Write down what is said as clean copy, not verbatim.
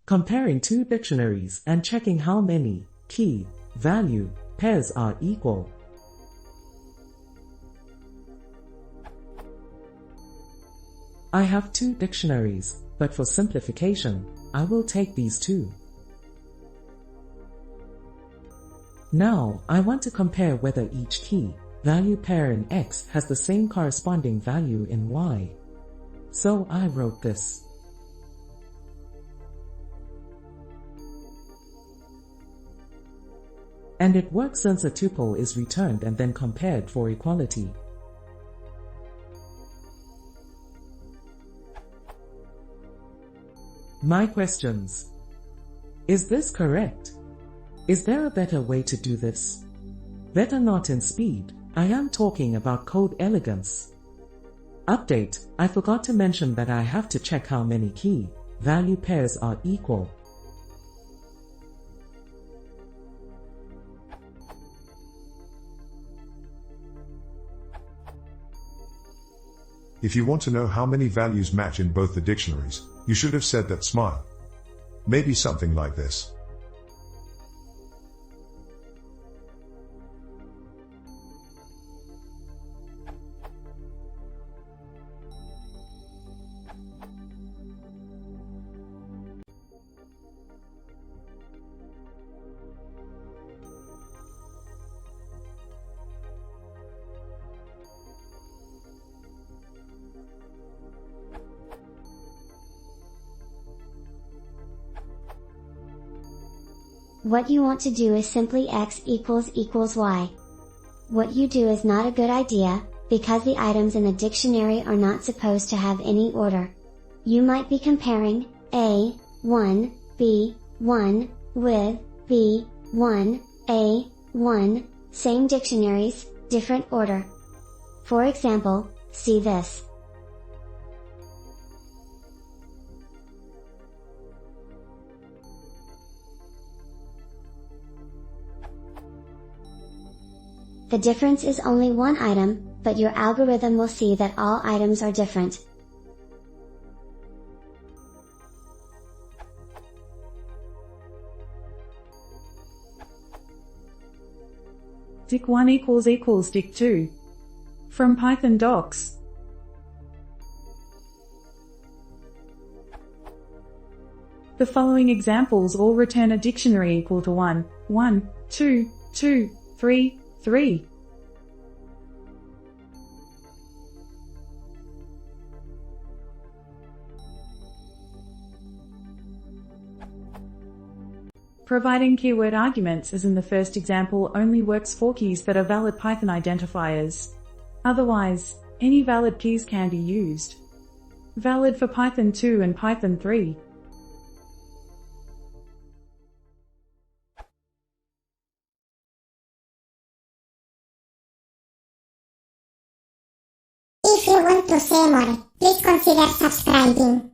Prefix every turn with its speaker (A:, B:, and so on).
A: Comparing two dictionaries and checking how many key value pairs are equal. I have two dictionaries, but for simplification, I will take these two. Now, I want to compare whether each key value pair in X has the same corresponding value in Y. So I wrote this. And it works since a tuple is returned and then compared for equality. My questions. Is this correct? Is there a better way to do this? Better not in speed, I am talking about code elegance. Update, I forgot to mention that I have to check how many key value pairs are equal.
B: If you want to know how many values match in both the dictionaries, you should have said that smile. Maybe something like this.
C: What you want to do is simply x equals y. What you do is not a good idea, because the items in the dictionary are not supposed to have any order. You might be comparing A1, B1, with B1, A1, same dictionaries, different order. For example, see this. The difference is only one item, but your algorithm will see that all items are different.
D: dic1 equals dic2. From Python docs. The following examples all return a dictionary equal to 1, 1, 2, 2, 3, 3. Providing keyword arguments as in the first example only works for keys that are valid Python identifiers. Otherwise, any valid keys can be used. Valid for Python 2 and Python 3.
E: If you want to see more, please consider subscribing.